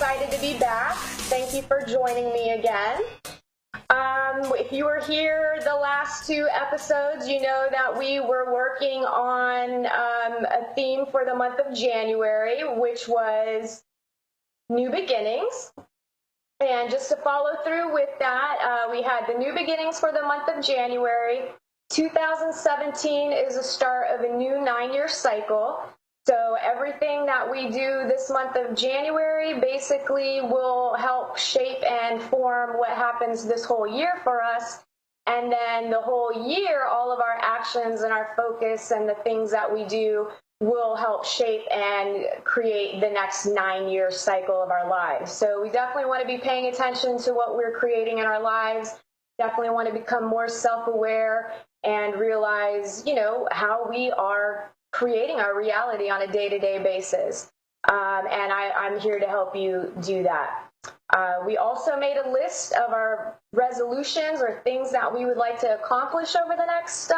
excited to be back. Thank you for joining me again. If you were here the last two episodes, you know that we were working on a theme for the month of January, which was new beginnings. And just to follow through with that, we had the new beginnings for the month of January. 2017 is the start of a new 9-year cycle. So everything that we do this month of January basically will help shape and form what happens this whole year for us. And then the whole year, all of our actions and our focus and the things that we do will help shape and create the next 9-year cycle of our lives. So we definitely want to be paying attention to what we're creating in our lives. Definitely want to become more self-aware and realize, how we are creating our reality on a day-to-day basis. And I'm here to help you do that. We also made a list of our resolutions or things that we would like to accomplish over the next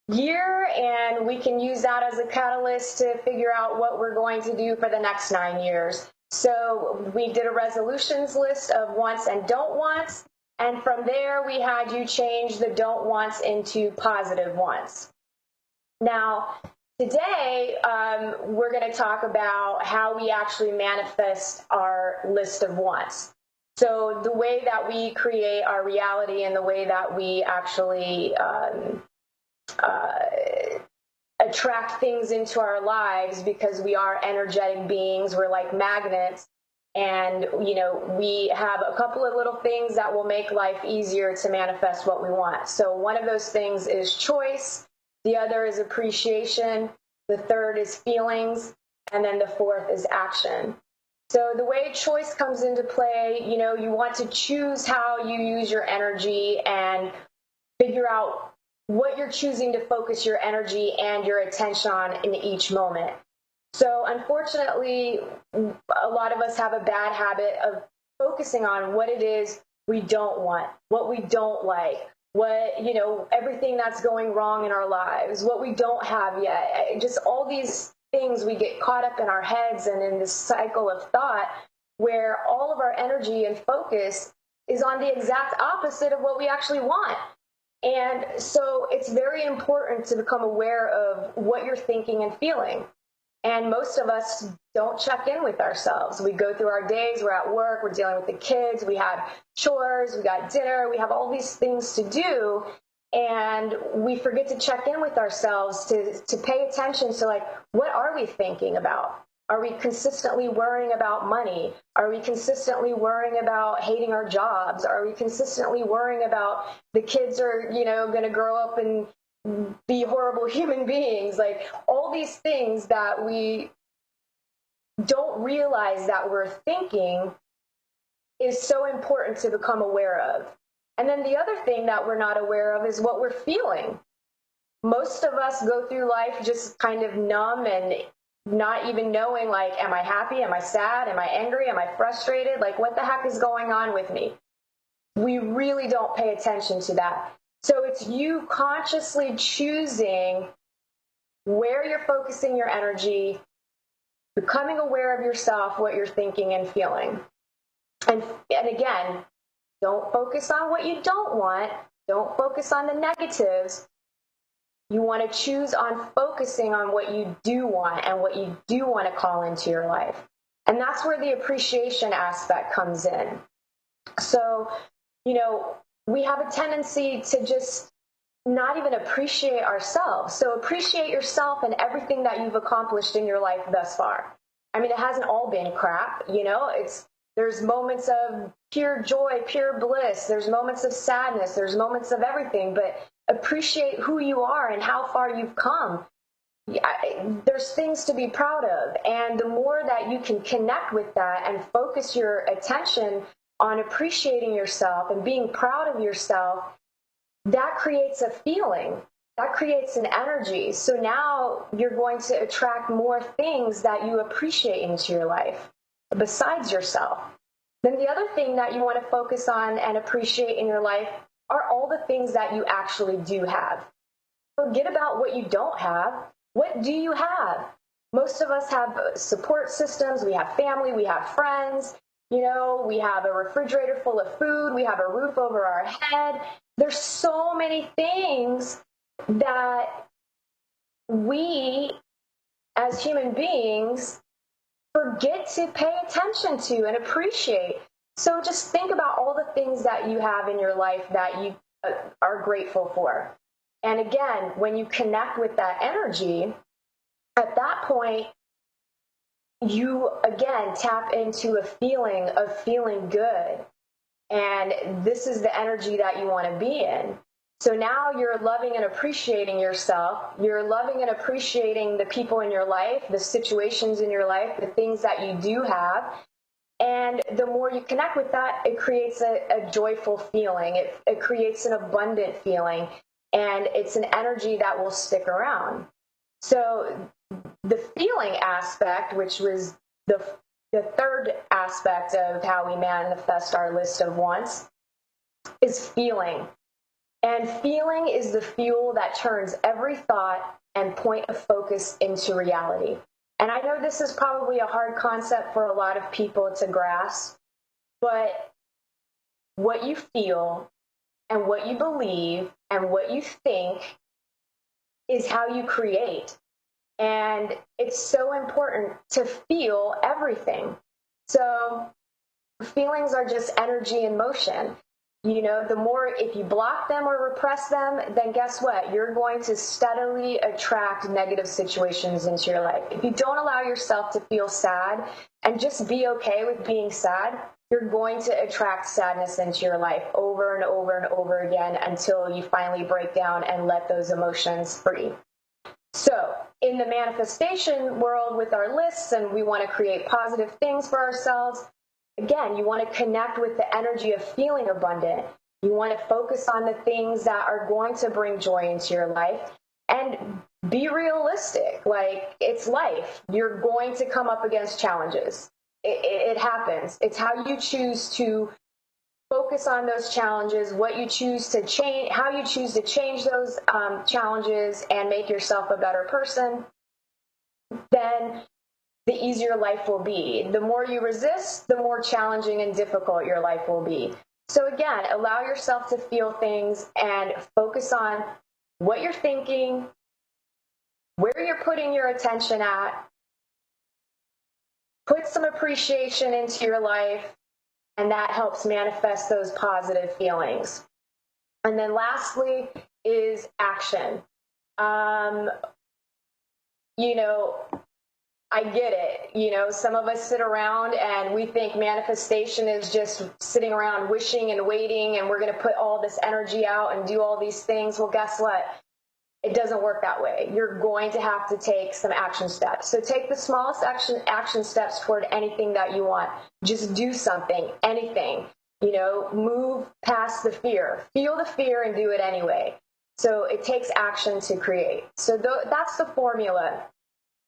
year, and we can use that as a catalyst to figure out what we're going to do for the next 9 years. So we did a resolutions list of wants and don't wants, and from there we had you change the don't wants into positive wants. Now, today, we're going to talk about how we actually manifest our list of wants. So the way that we create our reality and the way that we actually attract things into our lives, because we are energetic beings, we're like magnets, and, we have a couple of little things that will make life easier to manifest what we want. So one of those things is choice. The other is appreciation, the third is feelings, and then the fourth is action. So the way choice comes into play, you want to choose how you use your energy and figure out what you're choosing to focus your energy and your attention on in each moment. So unfortunately, a lot of us have a bad habit of focusing on what it is we don't want, what we don't like, what, everything that's going wrong in our lives, what we don't have yet, just all these things. We get caught up in our heads and in this cycle of thought where all of our energy and focus is on the exact opposite of what we actually want. And so it's very important to become aware of what you're thinking and feeling. And most of us don't check in with ourselves. We go through our days, we're at work, we're dealing with the kids, we have chores, we got dinner, we have all these things to do, and we forget to check in with ourselves to pay attention to, what are we thinking about? Are we consistently worrying about money? Are we consistently worrying about hating our jobs? Are we consistently worrying about the kids are, going to grow up and be horrible human beings? All these things that we don't realize that we're thinking is so important to become aware of. And then the other thing that we're not aware of is what we're feeling. Most of us go through life just kind of numb and not even knowing, am I happy? Am I sad? Am I angry? Am I frustrated? What the heck is going on with me? We really don't pay attention to that. So it's you consciously choosing where you're focusing your energy, becoming aware of yourself, what you're thinking and feeling. And again, don't focus on what you don't want. Don't focus on the negatives. You want to choose on focusing on what you do want and what you do want to call into your life. And that's where the appreciation aspect comes in. So, we have a tendency to just not even appreciate ourselves. So appreciate yourself and everything that you've accomplished in your life thus far. I mean, it hasn't all been crap, there's moments of pure joy, pure bliss. There's moments of sadness. There's moments of everything, but appreciate who you are and how far you've come. There's things to be proud of. And the more that you can connect with that and focus your attention on appreciating yourself and being proud of yourself, that creates a feeling, that creates an energy. So now you're going to attract more things that you appreciate into your life besides yourself. Then the other thing that you want to focus on and appreciate in your life are all the things that you actually do have. Forget about what you don't have. What do you have? most of us have support systems. We have family, we have friends, we have a refrigerator full of food, we have a roof over our head. There's so many things that we as human beings forget to pay attention to and appreciate. So just think about all the things that you have in your life that you are grateful for. And again, when you connect with that energy, at that point, you again tap into a feeling of feeling good. And this is the energy that you want to be in. So now you're loving and appreciating yourself. You're loving and appreciating the people in your life, the situations in your life, the things that you do have. And the more you connect with that, it creates a joyful feeling. It creates an abundant feeling. And it's an energy that will stick around. So the feeling aspect, which was the third aspect of how we manifest our list of wants, is feeling. And feeling is the fuel that turns every thought and point of focus into reality. And I know this is probably a hard concept for a lot of people to grasp, but what you feel and what you believe and what you think is how you create. And it's so important to feel everything. So feelings are just energy in motion. The more, if you block them or repress them, then guess what? You're going to steadily attract negative situations into your life. If you don't allow yourself to feel sad and just be okay with being sad, you're going to attract sadness into your life over and over and over again until you finally break down and let those emotions free. So in the manifestation world with our lists, and we want to create positive things for ourselves, again, you want to connect with the energy of feeling abundant. You want to focus on the things that are going to bring joy into your life and be realistic. Like, it's life. You're going to come up against challenges. It happens. It's how you choose to focus on those challenges, what you choose to change, how you choose to change those challenges and make yourself a better person, then the easier life will be. The more you resist, the more challenging and difficult your life will be. So again, allow yourself to feel things and focus on what you're thinking, where you're putting your attention at. Put some appreciation into your life, and that helps manifest those positive feelings. And then lastly is action. I get it. Some of us sit around and we think manifestation is just sitting around wishing and waiting, and we're going to put all this energy out and do all these things. Well, guess what? It doesn't work that way. You're going to have to take some action steps. So take the smallest action steps toward anything that you want. Just do something, anything. Move past the fear. Feel the fear and do it anyway. So it takes action to create. So that's the formula.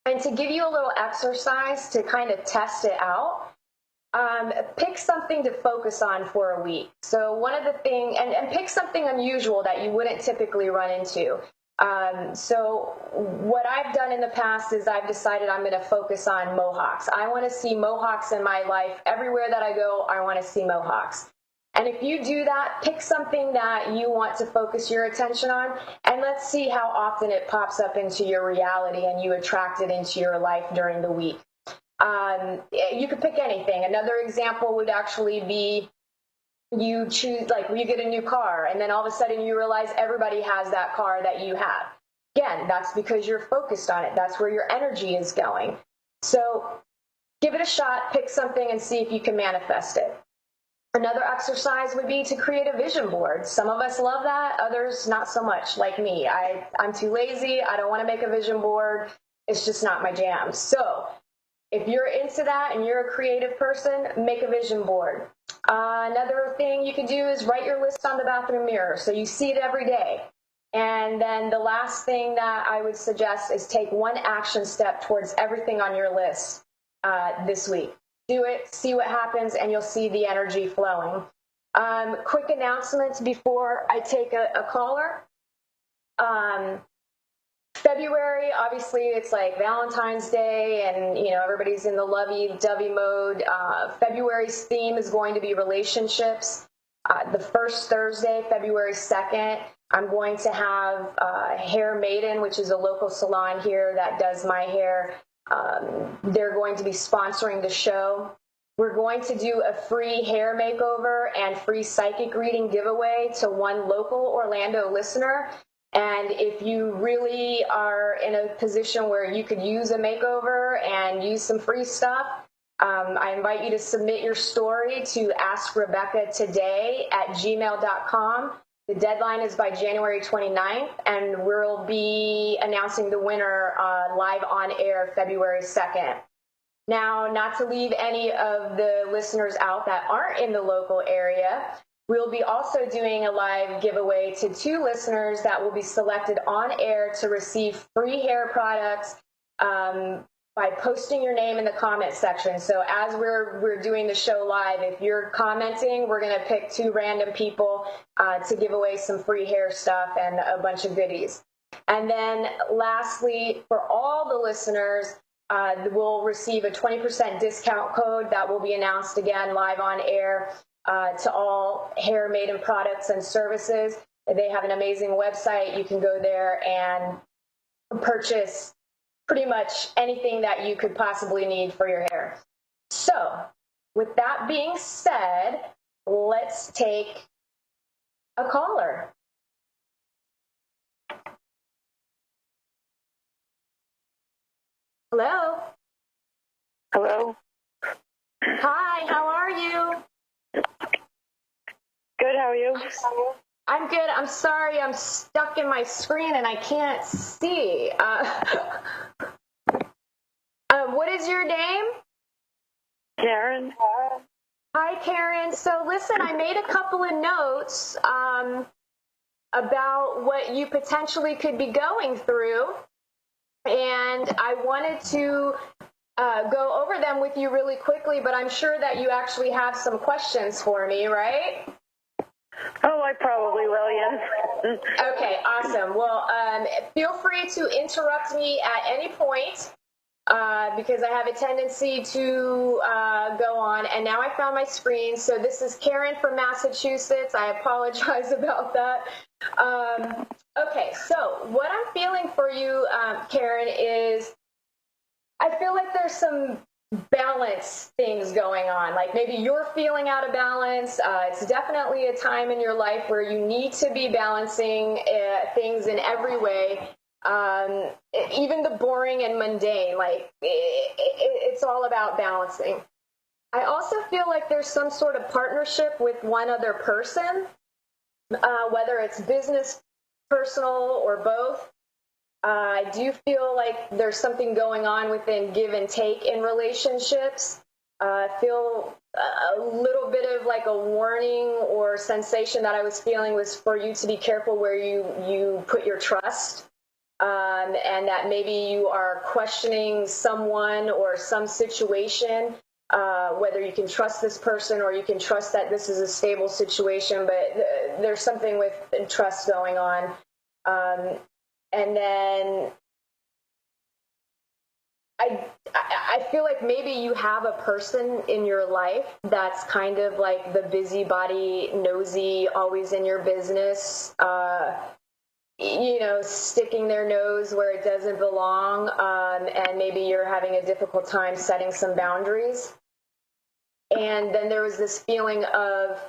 And to give you a little exercise to kind of test it out, pick something to focus on for a week. So one of the things, and pick something unusual that you wouldn't typically run into. So what I've done in the past is I've decided I'm going to focus on mohawks. I want to see mohawks in my life. Everywhere that I go, I want to see mohawks. And if you do that, pick something that you want to focus your attention on, and let's see how often it pops up into your reality and you attract it into your life during the week. You could pick anything. Another example would actually be you choose, like, you get a new car, and then all of a sudden you realize everybody has that car that you have. Again, that's because you're focused on it. That's where your energy is going. So give it a shot, pick something, and see if you can manifest it. Another exercise would be to create a vision board. Some of us love that, others not so much, like me. I'm too lazy. I don't want to make a vision board. It's just not my jam. So if you're into that and you're a creative person, make a vision board. Another thing you can do is write your list on the bathroom mirror so you see it every day. And then the last thing that I would suggest is take one action step towards everything on your list this week. Do it, see what happens, and you'll see the energy flowing. Quick announcements before I take a caller. February, obviously, it's like Valentine's Day, and everybody's in the lovey-dovey mode. February's theme is going to be relationships. The first Thursday, February 2nd, I'm going to have Hair Maiden, which is a local salon here that does my hair. They're going to be sponsoring the show. We're going to do a free hair makeover and free psychic reading giveaway to one local Orlando listener. And if you really are in a position where you could use a makeover and use some free stuff, I invite you to submit your story to AskRebecca@gmail.com. The deadline is by January 29th, and we'll be announcing the winner live on air February 2nd. Now, not to leave any of the listeners out that aren't in the local area, we'll be also doing a live giveaway to 2 listeners that will be selected on air to receive free hair products by posting your name in the comment section. So as we're doing the show live, if you're commenting, we're going to pick 2 random people to give away some free hair stuff and a bunch of goodies. And then lastly, for all the listeners, we'll receive a 20% discount code that will be announced again live on air to all Hair Maiden products and services. They have an amazing website. You can go there and purchase pretty much anything that you could possibly need for your hair. So, with that being said, let's take a caller. Hello. Hello. Hi, how are you? Good, how are you? I'm good. I'm sorry, I'm stuck in my screen and I can't see. What is your name? Karen. Hi, Karen. So listen, I made a couple of notes about what you potentially could be going through, and I wanted to go over them with you really quickly, but I'm sure that you actually have some questions for me, right? Oh, I probably will, yes. Okay, awesome. Well, feel free to interrupt me at any point because I have a tendency to go on. And now I found my screen. So this is Karen from Massachusetts. I apologize about that. Okay, so what I'm feeling for you, Karen, is I feel like there's some balance things going on. Like maybe you're feeling out of balance. It's definitely a time in your life where you need to be balancing things in every way. Even the boring and mundane, like it's all about balancing. I also feel like there's some sort of partnership with one other person, whether it's business, personal, or both. I do feel like there's something going on within give and take in relationships. I feel a little bit of like a warning or sensation that I was feeling was for you to be careful where you put your trust, and that maybe you are questioning someone or some situation, whether you can trust this person or you can trust that this is a stable situation, but there's something with trust going on. And then I feel like maybe you have a person in your life that's kind of like the busybody, nosy, always in your business, sticking their nose where it doesn't belong, and maybe you're having a difficult time setting some boundaries. And then there was this feeling of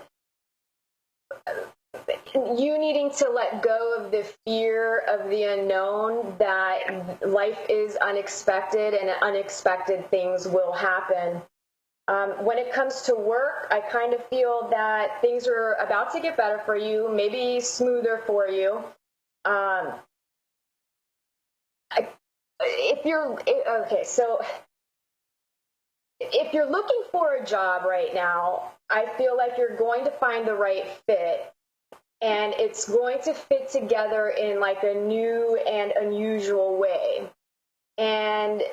you needing to let go of the fear of the unknown, that life is unexpected and unexpected things will happen. When it comes to work, I kind of feel that things are about to get better for you, maybe smoother for you. If you're looking for a job right now, I feel like you're going to find the right fit. And it's going to fit together in like a new and unusual way. And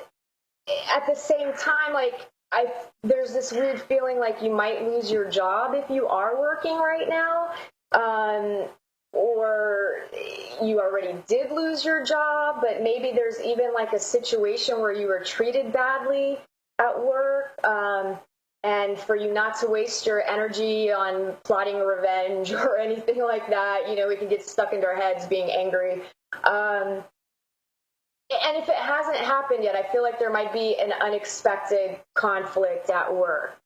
at the same time, like there's this weird feeling like you might lose your job if you are working right now. or you already did lose your job, but maybe there's even like a situation where you were treated badly at work, and for you not to waste your energy on plotting revenge or anything like that. We can get stuck into our heads being angry. And if it hasn't happened yet, I feel like there might be an unexpected conflict at work.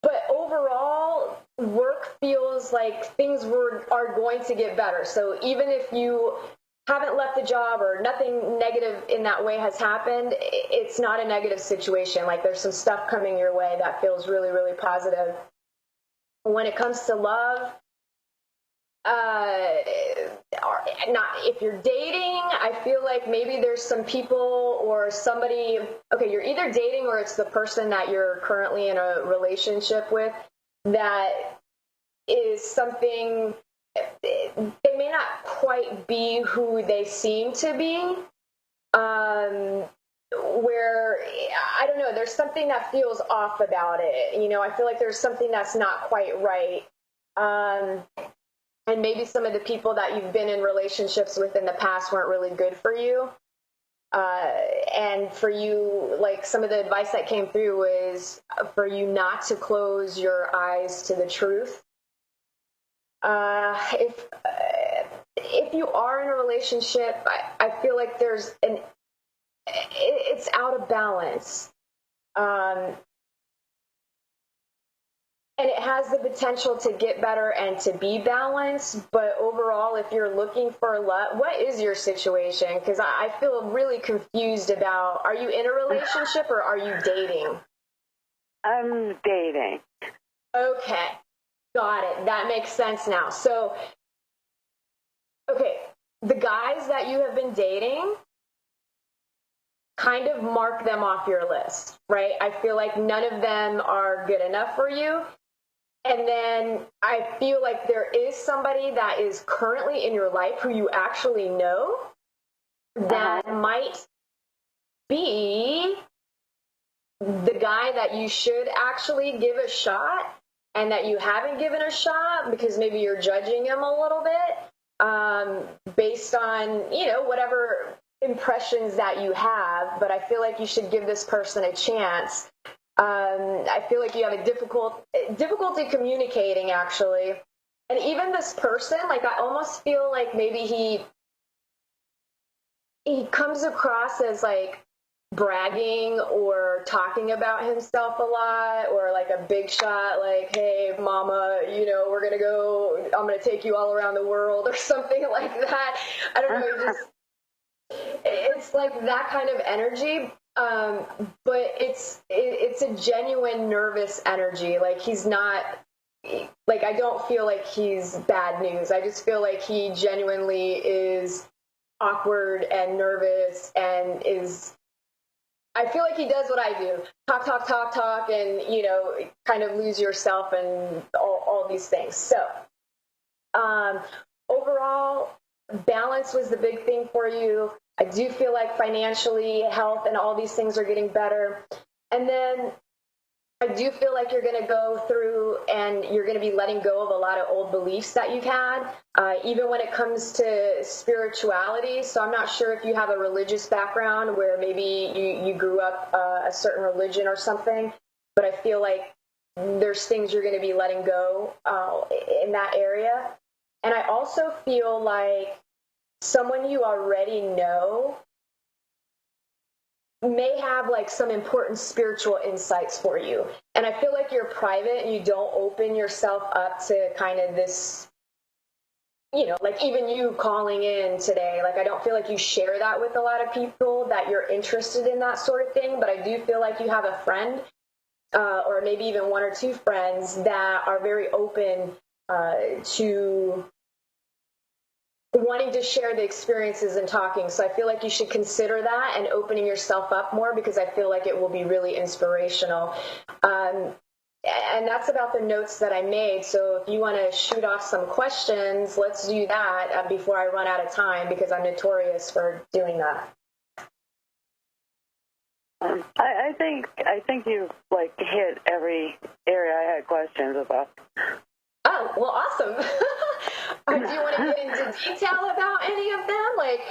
But overall, work feels like things are going to get better. So even if you haven't left the job or nothing negative in that way has happened, it's not a negative situation. Like there's some stuff coming your way that feels really, really positive. When it comes to love, if you're dating, I feel like maybe there's some people or somebody, okay, you're either dating or it's the person that you're currently in a relationship with that is something, they may not quite be who they seem to be, where, I don't know, there's something that feels off about it. I feel like there's something that's not quite right. And maybe some of the people that you've been in relationships with in the past weren't really good for you. And for you, like some of the advice that came through was for you not to close your eyes to the truth. If you are in a relationship, I feel like it's out of balance. And it has the potential to get better and to be balanced. But overall, if you're looking for love, what is your situation? Because I feel really confused about, are you in a relationship or are you dating? I'm dating. Okay. Got it. That makes sense now. So, okay, the guys that you have been dating, kind of mark them off your list, right? I feel like none of them are good enough for you. And then I feel like there is somebody that is currently in your life who you actually know that might be the guy that you should actually give a shot and that you haven't given a shot because maybe you're judging him a little bit based on, whatever impressions that you have. But I feel like you should give this person a chance. I feel like you have a difficulty communicating, actually. And even this person, like, I almost feel like maybe he comes across as, like, bragging or talking about himself a lot, or like a big shot, like, hey, mama, we're going to go, I'm going to take you all around the world or something like that. I don't know, it's like that kind of energy. But it's a genuine nervous energy. Like he's not, like, I don't feel like he's bad news. I just feel like he genuinely is awkward and nervous and I feel like he does what I do. Talk, and, kind of lose yourself and all these things. So, overall, balance was the big thing for you. I do feel like financially, health, and all these things are getting better. And then I do feel like you're going to go through and you're going to be letting go of a lot of old beliefs that you've had, even when it comes to spirituality. So I'm not sure if you have a religious background where maybe you grew up a certain religion or something, but I feel like there's things you're going to be letting go in that area. And I also feel like someone you already know may have like some important spiritual insights for you. And I feel like you're private and you don't open yourself up to kind of this, like even you calling in today, like I don't feel like you share that with a lot of people that you're interested in that sort of thing. But I do feel like you have a friend or maybe even one or two friends that are very open to wanting to share the experiences and talking. So I feel like you should consider that and opening yourself up more, because I feel like it will be really inspirational. And that's about the notes that I made. So if you want to shoot off some questions, let's do that before I run out of time, because I'm notorious for doing that. I think you like hit every area I had questions about. Oh, Yeah, well, awesome. Do you want to get into detail about any of them? Like,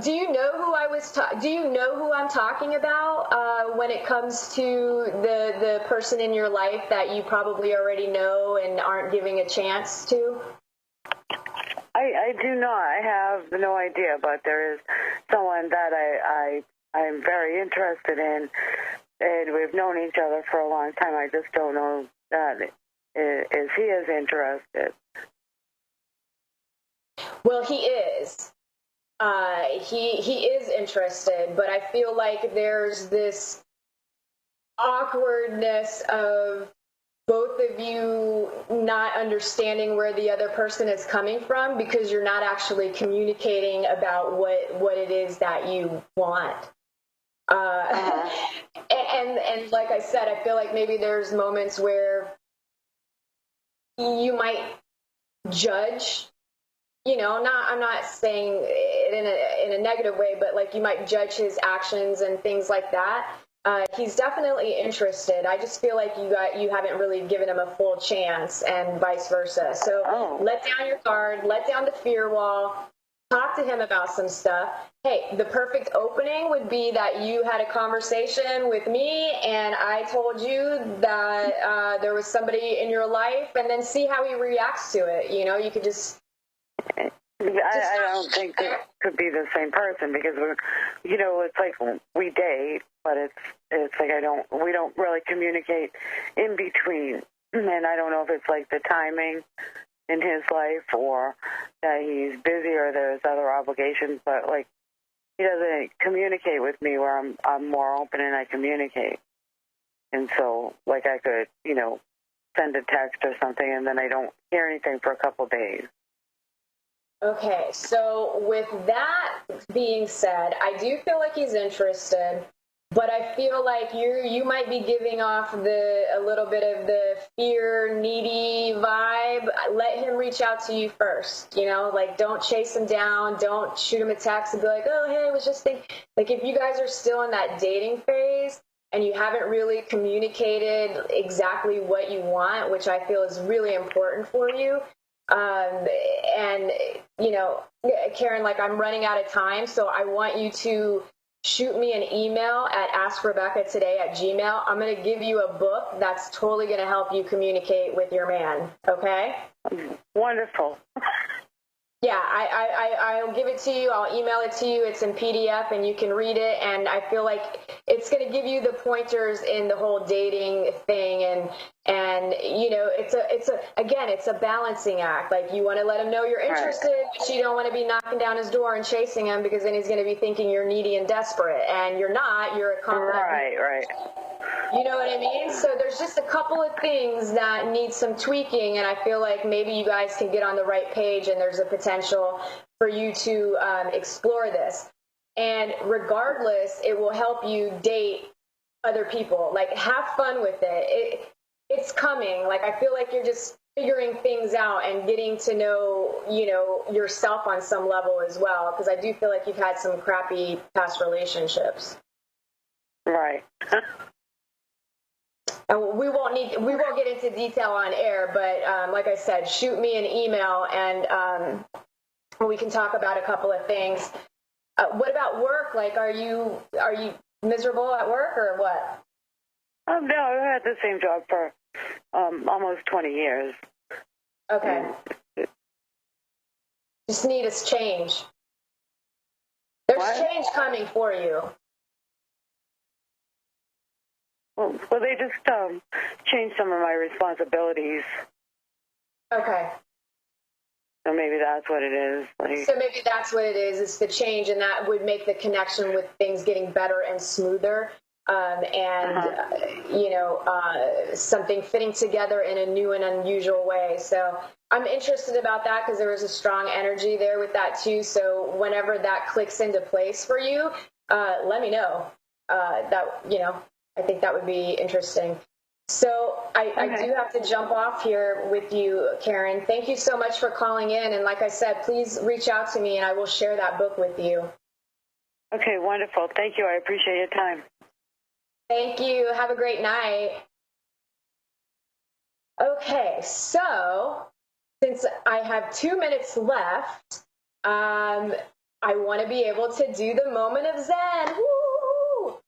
do you know who do you know who I'm talking about when it comes to the person in your life that you probably already know and aren't giving a chance to? I do not. I have no idea, but there is someone that I'm very interested in, and we've known each other for a long time. I just don't know that is he is interested. Well, he is. He is interested, but I feel like there's this awkwardness of both of you not understanding where the other person is coming from because you're not actually communicating about what it is that you want. And like I said, I feel like maybe there's moments where you might judge. I'm not saying it in a negative way, but like you might judge his actions and things like that. He's definitely interested. I just feel like you haven't really given him a full chance, and vice versa. So Let down your guard, let down the fear wall, talk to him about some stuff. Hey, the perfect opening would be that you had a conversation with me and I told you that there was somebody in your life, and then see how he reacts to it. You could just... I don't think it could be the same person because it's like we date, but it's like we don't really communicate in between, and I don't know if it's like the timing in his life or that he's busy or there's other obligations, but like he doesn't communicate with me where I'm more open and I communicate, and so like I could send a text or something and then I don't hear anything for a couple of days. Okay, so with that being said, I do feel like he's interested, but I feel like you might be giving off a little bit of the fear, needy vibe. Let him reach out to you first, like don't chase him down, don't shoot him a text and be like, oh, hey, I was just thinking. Like if you guys are still in that dating phase and you haven't really communicated exactly what you want, which I feel is really important for you, and Karen, like I'm running out of time, so I want you to shoot me an email at AskRebecca I'm going to give you a book that's totally going to help you communicate with your man. Okay? Wonderful. Yeah, I'll give it to you. I'll email it to you. It's in PDF and you can read it. And I feel like it's going to give you the pointers in the whole dating thing. And it's a balancing act. Like you want to let him know you're interested, but you don't want to be knocking down his door and chasing him because then he's going to be thinking you're needy and desperate, and you're not. You're a confident. Right. You know what I mean? So there's just a couple of things that need some tweaking, and I feel like maybe you guys can get on the right page and there's a potential for you to explore this. And regardless, it will help you date other people. Like, have fun with it. It's coming. Like, I feel like you're just figuring things out and getting to know, yourself on some level as well, because I do feel like you've had some crappy past relationships. Right. And we won't get into detail on air, but like I said, shoot me an email and we can talk about a couple of things. What about work? Like, are you miserable at work or what? No, I've had the same job for almost 20 years. Okay. Just need a change. There's change coming for you. Well, they just changed some of my responsibilities. Okay. So maybe that's what it is. So maybe that's what it is. It's the change, and that would make the connection with things getting better and smoother, something fitting together in a new and unusual way. So I'm interested about that because there was a strong energy there with that too. So whenever that clicks into place for you, let me know. I think that would be interesting. So I do have to jump off here with you, Karen. Thank you so much for calling in. And like I said, please reach out to me and I will share that book with you. Okay, wonderful. Thank you. I appreciate your time. Thank you. Have a great night. Okay, so since I have 2 minutes left, I want to be able to do the moment of Zen. Woo!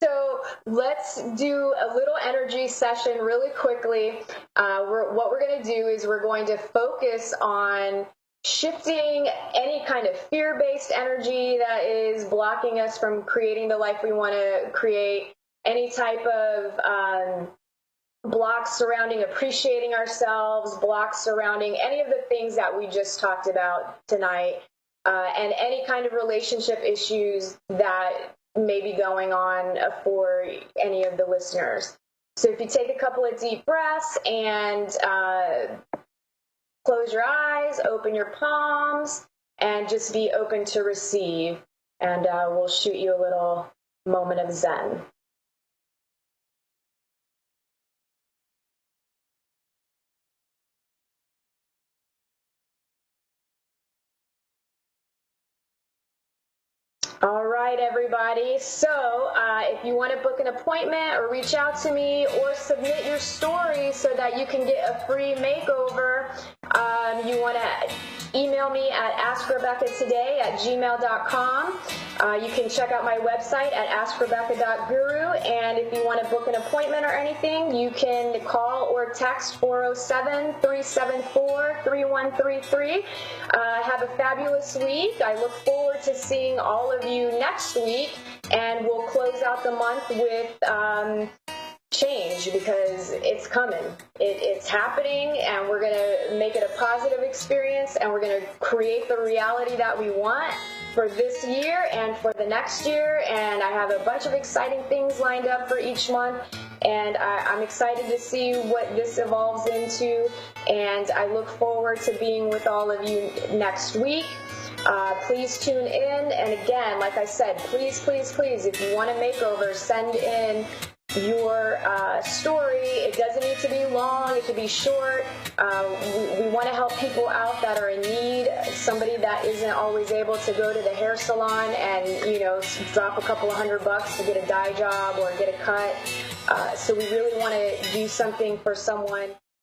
So let's do a little energy session really quickly. What we're going to do is we're going to focus on shifting any kind of fear-based energy that is blocking us from creating the life we want to create, any type of blocks surrounding appreciating ourselves, blocks surrounding any of the things that we just talked about tonight, and any kind of relationship issues that may be going on for any of the listeners. So if you take a couple of deep breaths and close your eyes, open your palms, and just be open to receive. And we'll shoot you a little moment of Zen. All right, everybody. So if you want to book an appointment or reach out to me or submit your story so that you can get a free makeover, you want to email me at AskRebeccaToday@gmail.com. You can check out my website at AskRebecca.guru. And if you want to book an appointment or anything, you can call or text 407-374-3133. Have a fabulous week. I look forward to seeing all of you next week, and we'll close out the month with change, because it's coming. It's happening, and we're going to make it a positive experience, and we're going to create the reality that we want for this year and for the next year. And I have a bunch of exciting things lined up for each month, and I'm excited to see what this evolves into, and I look forward to being with all of you next week. Please tune in, and again, like I said, please, please, please, if you want a makeover, send in your story. It doesn't need to be long. It could be short. We want to help people out that are in need, somebody that isn't always able to go to the hair salon and, drop a couple of $100 to get a dye job or get a cut. So we really want to do something for someone